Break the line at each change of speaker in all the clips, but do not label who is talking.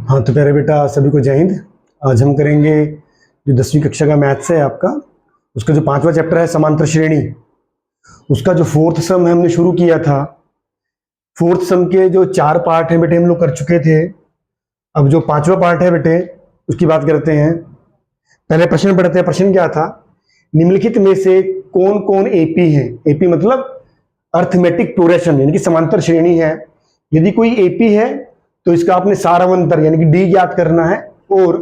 हाँ तो प्यारे बेटा सभी को जय हिंद। आज हम करेंगे जो 10वीं कक्षा का मैथ्स है आपका, उसका जो 5वां चैप्टर है समांतर श्रेणी, उसका जो 4th सम है हमने शुरू किया था। 4th सम के जो 4 पार्ट हैं बेटे हम लोग कर चुके थे। अब जो 5वां पार्ट है बेटे उसकी बात करते हैं। पहले प्रश्न पढ़ते हैं। प्रश्न क्या था, निम्नलिखित में से कौन कौन एपी है। एपी मतलब अर्थमेटिक प्रोग्रेशन यानी कि समांतर श्रेणी है। यदि कोई एपी है तो इसका आपने सारावंतर यानी कि डी ज्ञात करना है और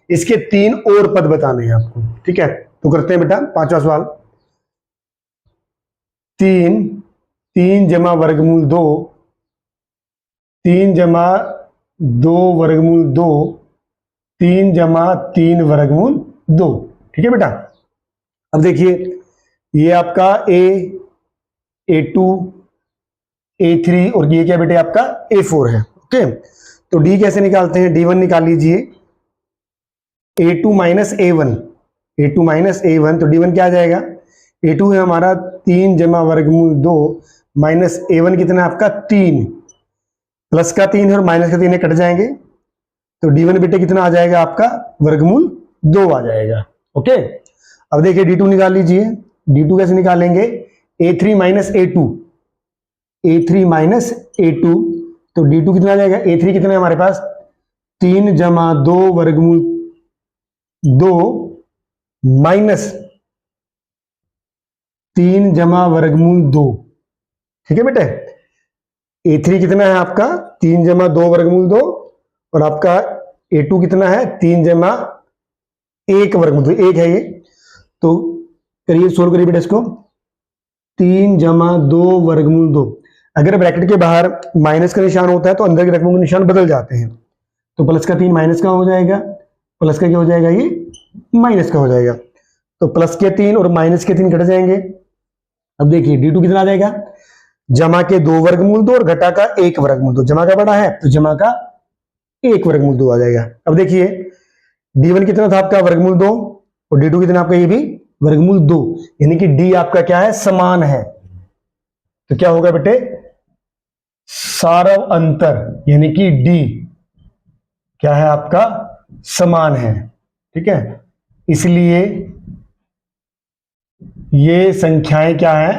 इसके 3 और पद बताने हैं आपको। ठीक है, तो करते हैं बेटा 5वां सवाल। 3 जमा वर्गमूल 2, 3 जमा 2 वर्गमूल 2, 3 जमा 3 वर्गमूल 2। ठीक है बेटा, अब देखिए ये आपका A2, A3 और ये क्या बेटे आपका A4 है। ओके, तो डी कैसे निकालते हैं, D1 निकाल लीजिए। A2 minus A1, A2 minus A1, तो D1 क्या आ जाएगा। A2 है हमारा 3 जमा वर्गमूल 2 माइनस A1 कितना है आपका 3, प्लस का 3 है और माइनस का 3 है, कट जाएंगे तो D1 बेटे कितना आ जाएगा आपका वर्गमूल 2 आ जाएगा। ओके, अब देखिए D2 निकाल लीजिए। D2 कैसे निकालेंगे, A3 minus A2, A3 minus A2, तो D2 कितना आ जाएगा। A3 कितना है हमारे पास 3 जमा 2 वर्गमूल 2 माइनस 3 जमा वर्गमूल 2। ठीक है बेटे, A3 कितना है आपका 3 जमा 2 वर्गमूल 2 और आपका A2 कितना है 3 जमा 1 वर्गमूल 2, 1 है ये। तो करिए, सोल्व करिए बेटा इसको। 3 जमा 2 वर्गमूल 2, अगर ब्रैकेट के बाहर माइनस का निशान होता है तो अंदर के रकमों के निशान बदल जाते हैं। तो प्लस का 3 माइनस का हो जाएगा, प्लस का क्या हो जाएगा, ये माइनस का हो जाएगा। तो प्लस के 3 और माइनस के 3 कट जाएंगे। अब देखिए D2 कितना आ जाएगा, जमा के 2 वर्गमूल 2 और घटा का 1 वर्गमूल 2। जमा का बड़ा है तो जमा का 1 वर्गमूल 2 आ जाएगा। अब देखिए D1 कितना था आपका वर्गमूल 2 और D2 कितना आपका ये भी वर्गमूल 2, यानी कि D आपका क्या है समान है। तो क्या होगा बेटे, सारव अंतर यानी कि D क्या है आपका समान है। ठीक है, इसलिए ये संख्याएं क्या है,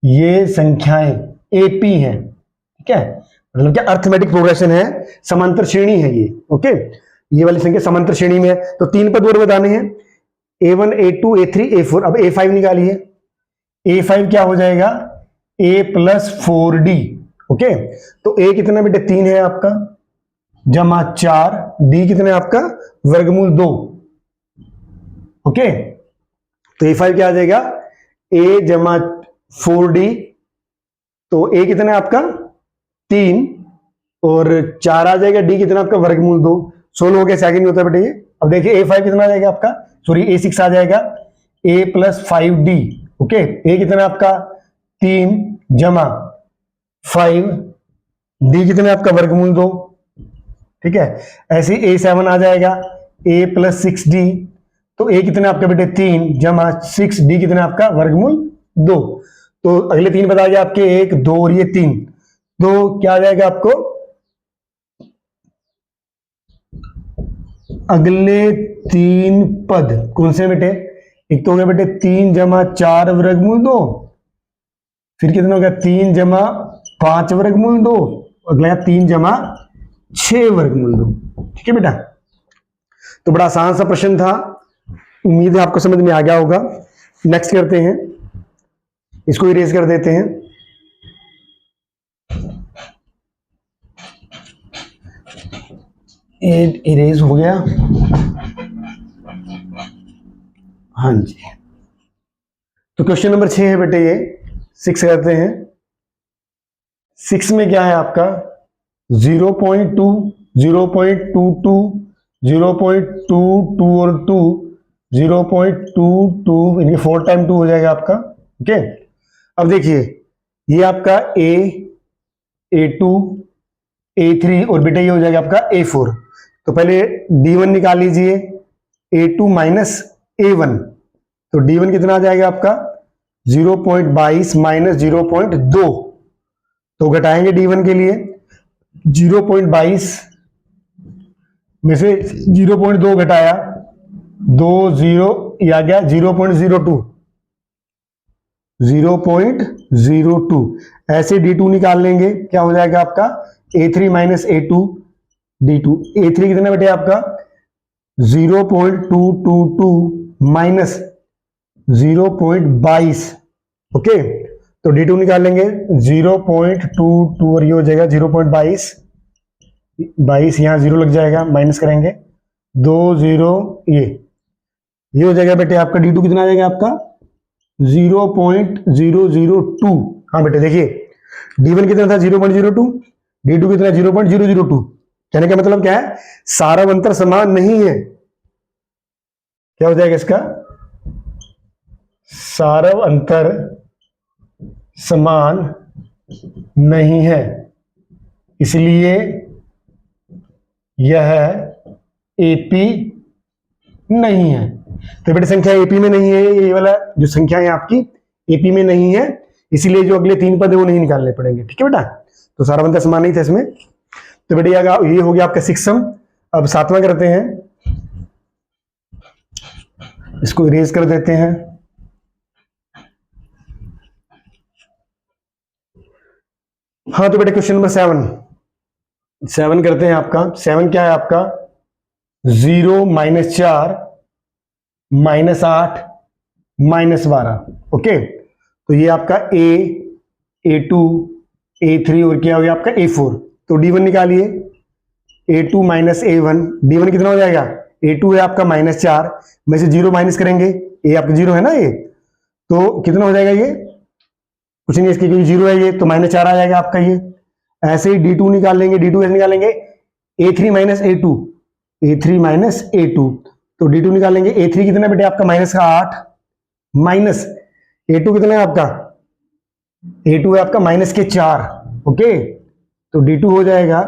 ये संख्याएं एपी हैं। ठीक है, मतलब क्या अर्थमेटिक प्रोग्रेशन है, समांतर श्रेणी है ये। ओके, ये वाली संख्या समांतर श्रेणी में है। तो 3 पद और बताने हैं, A1, A2, A3, A4। अब A5 निकालिए। A5 क्या हो जाएगा, A प्लस 4D। ओके, तो A कितना बेटे 3 है आपका, जमा 4, D कितना है आपका वर्गमूल 2। ओके, तो A5 क्या आ जाएगा, A जमा 4D, तो A कितना है आपका 3 और 4 आ जाएगा, D कितना आपका वर्गमूल 2। 16 हो गया, सेकंड में होता है बेटे ये। अब देखिए A5 कितना आ जाएगा आपका, सॉरी A6 आ जाएगा, A plus 5D। Okay, A कितना आपका 3 जमा 5, D कितना आपका वर्गमूल 2। ठीक है, ऐसे A7 आ जाएगा, A प्लस 6D, तो A कितना आपका बेटे 3 जमा 6, D कितना आपका वर्गमूल 2। तो अगले 3 बता गया आपके 1, 2 और ये 3, तो क्या आ जाएगा आपको, अगले 3 पद कौन से बेटे, एक तो हो गया बेटे 3 जमा 4 वर्गमूल 2, फिर कितना हो गया 3 जमा 5 वर्गमूल 2, अगला 3 जमा 6 वर्गमूल 2। ठीक है बेटा, तो बड़ा आसान सा प्रश्न था, उम्मीद है आपको समझ में आ गया होगा। नेक्स्ट करते हैं, इसको इरेज कर देते हैं। इरेज हो गया, हाँ जी। तो क्वेश्चन नंबर 6 है बेटे ये, 6 करते हैं। 6 में क्या है आपका 0.2, 0.22, 0.22 और 2, 0.22 यानी 4 टाइम 2 हो जाएगा आपका। ओके, अब देखिए ये आपका A2, A3 और बेटा ये हो जाएगा आपका A4। तो पहले D1 निकाल लीजिए, A2 माइनस A1, तो D1 कितना आ जाएगा आपका 0.22 माइनस 0.2, तो घटाएंगे D1 के लिए 0.22 में से 0.2 घटाया 2 0, ये आ गया 0.02, 0.02। ऐसे D2 निकाल लेंगे, क्या हो जाएगा आपका A3 minus A2 D2। A3 कितना बेटे आपका 0.222 माइनस 0.22, ओके। तो D2 निकाल लेंगे 0.22 और ये हो जाएगा 0.22, 22 यहां 0 लग जाएगा, माइनस करेंगे 2 0, ये हो जाएगा बेटे आपका D2 कितना आ जाएगा आपका 0.002। हाँ बेटे देखिए D1 कितना था 0.02, D2 कितना 0.002। कहने का मतलब क्या है, सारा अंतर समान नहीं है। क्या हो जाएगा इसका, सारा अंतर समान नहीं है, इसलिए यह एपी नहीं है। तो बेटे संख्या एपी में नहीं है, ये वाला जो संख्या है आपकी एपी में नहीं है, इसलिए जो अगले 3 पद है वो नहीं निकालने पड़ेंगे। ठीक है बेटा, तो सारा अंतर समान नहीं था इसमें। तो बेटे ये हो गया आपका 6 सम। अब 7वां करते हैं, इसको इरेज कर देते हैं। हाँ तो बेटे क्वेश्चन नंबर 7 करते हैं आपका। 7 क्या है आपका 0 माइनस 4 माइनस 8 माइनस 12, ओके। तो ये आपका A2 A3 और क्या हो गया आपका A4। तो D1 निकालिए, A2 माइनस A1, D1 कितना हो जाएगा, A2 है आपका -4 में से 0 माइनस करेंगे, ये आपका 0 है ना ये, तो कितना हो जाएगा, ये कुछ नहीं इसके क्योंकि 0 है ये, तो -4 आ जाएगा आपका ये। ऐसे ही D2 निकाल लेंगे, D2 कैसे निकालेंगे, A3 minus A2, A3 minus A2, तो D2 निकालेंगे, A3 कितना बेटे आपका -8 माइनस A2 कितना है आपका, A2 है आपका -4, ओके। तो D2 हो जाएगा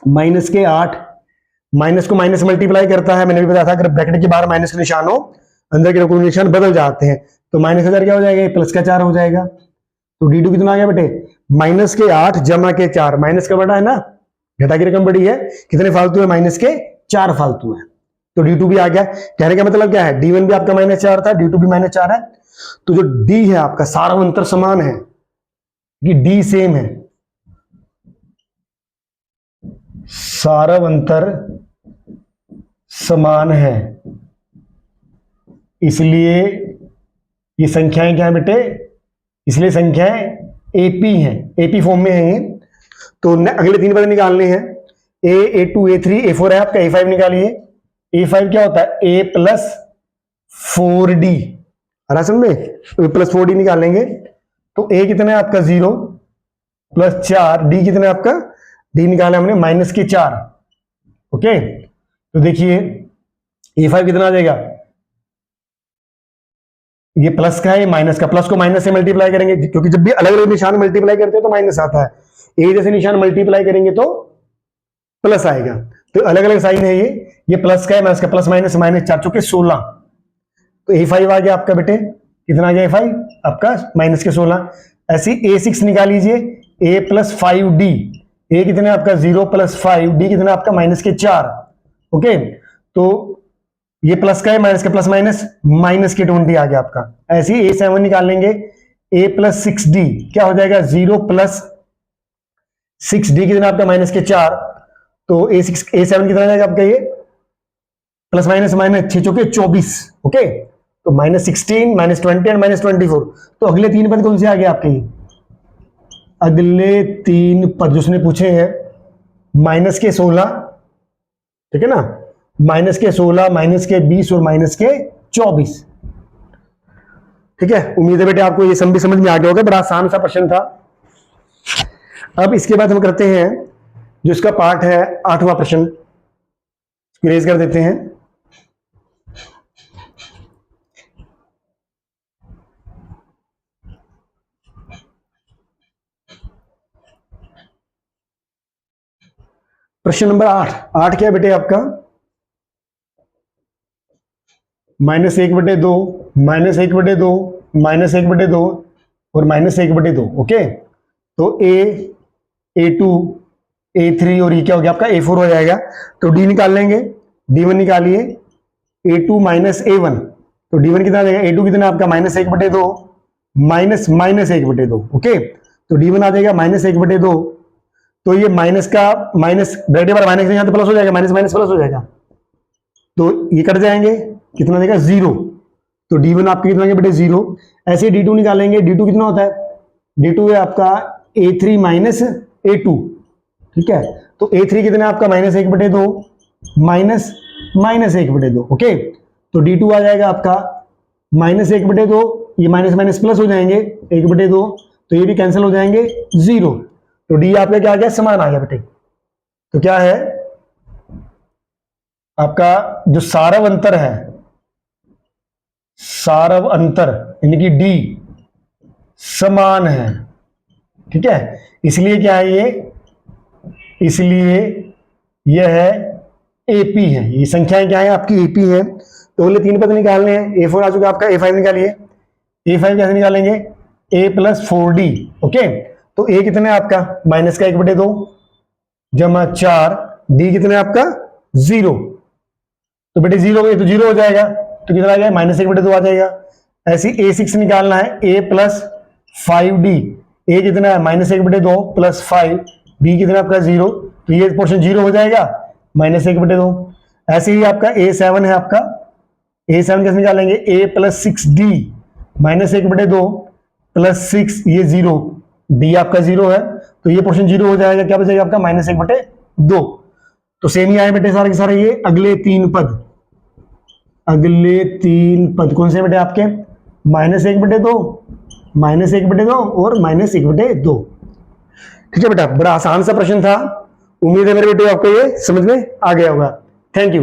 -8, माइनस को माइनस मल्टीप्लाई करता है, मैंने भी बताया था अगर ब्रैकेट के बाहर माइनस का निशान हो अंदर के कोई निशान बदल जाते हैं, तो -1000 क्या हो जाएगा, +4 हो जाएगा। तो D2 कितना आ गया बेटे -8 जमा के 4, माइनस का बड़ा है ना, घटा की रकम बड़ी है, कितने फालतू है, -4 फालतू है, तो D2 भी आ गया। कहने का मतलब क्या है, D1 भी आपका -4 था, D2 भी -4 है, तो जो D है आपका सारा अंतर समान है, कि D सेम है, सारा अंतर समान है, इसलिए ये संख्याएं क्या है बेटे, इसलिए संख्याएं एपी हैं, एपी फॉर्म में है ये। तो अगले 3 पद निकालने हैं, A2 A3 A4 है आपका, A5 निकालिए। A5 क्या होता है, A प्लस 4D, समझ में, प्लस 4D निकालेंगे, तो A कितना है आपका 0 प्लस 4, D कितना है आपका, D निकाला हमने -4, ओके। तो देखिए A5 कितना आ जाएगा, ये प्लस का है, माइनस का, प्लस को माइनस से मल्टीप्लाई करेंगे, क्योंकि जब भी अलग अलग निशान मल्टीप्लाई करते हैं तो माइनस आता है, एक जैसे निशान मल्टीप्लाई करेंगे तो प्लस आएगा, तो अलग अलग साइन है ये प्लस का है, माइनस का, प्लस माइनस -4 चुके 16, तो A5 आ गया आपका बेटे, कितना आ गया A5 आपका -16। ऐसे A6 निकाल लीजिए, A प्लस 5D, A कितना आपका 0 प्लस 5, D कितना आपका -4, ओके। तो ये प्लस का है, माइनस का, प्लस माइनस के 20 आ गया आपका। ऐसे ही A7 निकाल लेंगे, A प्लस 6D क्या हो जाएगा, 0 प्लस 6D कितना आपका -4, तो A7 कितना जाएगा आपका, ये प्लस माइनस 6 चौके 24, ओके। तो -16 -20 एंड -24, तो अगले 3 पद कौन से आ गए आपके, अगले 3 पद जो उसने पूछे हैं -16, ठीक है ना, -16 -20 और -24, ठीक है। उम्मीद है बेटे आपको ये सम भी समझ में आ गया होगा, बड़ा आसान सा प्रश्न था। अब इसके बाद हम करते हैं जो इसका पार्ट है 8वां प्रश्न, इरेज कर देते हैं। प्रश्न नंबर 8 क्या है बेटे आपका, -1/2 -1/2 -1/2 और -1/2, ओके। तो A A2 A3 और ये क्या हो गया आपका A4 हो जाएगा। तो D निकाल लेंगे, D1 निकालिए, A2 माइनस A1, तो D1 कितना देगा, A2 कितना आपका -1/2 माइनस -1/2, ओके। तो D1 आ जाएगा -1/2। तो ये माइनस का माइनस, ब्रैकेट बार माइनस यहाँ तो प्लस हो जाएगा, माइनस माइनस प्लस हो जाएगा, तो ये कट जाएंगे, कितना देगा 0। तो D1 आपके कितना देगा बेटे 0। ऐसे D2 निकालेंगे, D2 कितना होता है, D2 है आपका A3 माइनस A2, ठीक है। तो A3 कितना है आपका -1/2 माइनस -1/2, ओके। तो D2 आ जाएगा आपका -1/2, ये माइनस माइनस प्लस हो जाएंगे 1/2, तो ये भी कैंसिल हो जाएंगे 0। तो D आपका क्या आ गया, समान आ गया बेटे। तो क्या है आपका जो सारव अंतर है, सारव अंतर यानी कि D समान है, ठीक है। इसलिए क्या है ये, इसलिए यह है AP है, ये संख्याएं क्या है आपकी AP है। तो अगले 3 पद निकालने हैं। A4 आ चुका आपका, A5 निकालिए। A5 कैसे निकालेंगे, A + 4D, ओके। तो A कितना है आपका -1/2 जमा 4, D कितना है आपका 0। तो बेटे 0 तो 0 हो जाएगा, तो कितना आ जाएगा -1/2 आ जाएगा। ऐसे A6 निकालना है, A + 5D, A कितना है -1/2 + 5, D कितना आपका 0, तो ये पोर्शन 0 हो जाएगा -1/2। ऐसे ही आपका A7 है आपका, A7 कैसे निकालेंगे, A + 6D -1/2 + 6, ये 0, D आपका 0 है, तो ये पोर्शन 0 हो जाएगा, क्या बचेगा आपका -1/2। तो सेम ही आए बेटे सारे के सारे, ये अगले 3 पद, अगले 3 पद कौन से बेटे आपके, -1/2 -1/2 और -1/2। ठीक है बेटा, बड़ा आसान सा प्रश्न था। उम्मीद है मेरे बेटे आपको ये समझ में आ गया होगा। Thank you.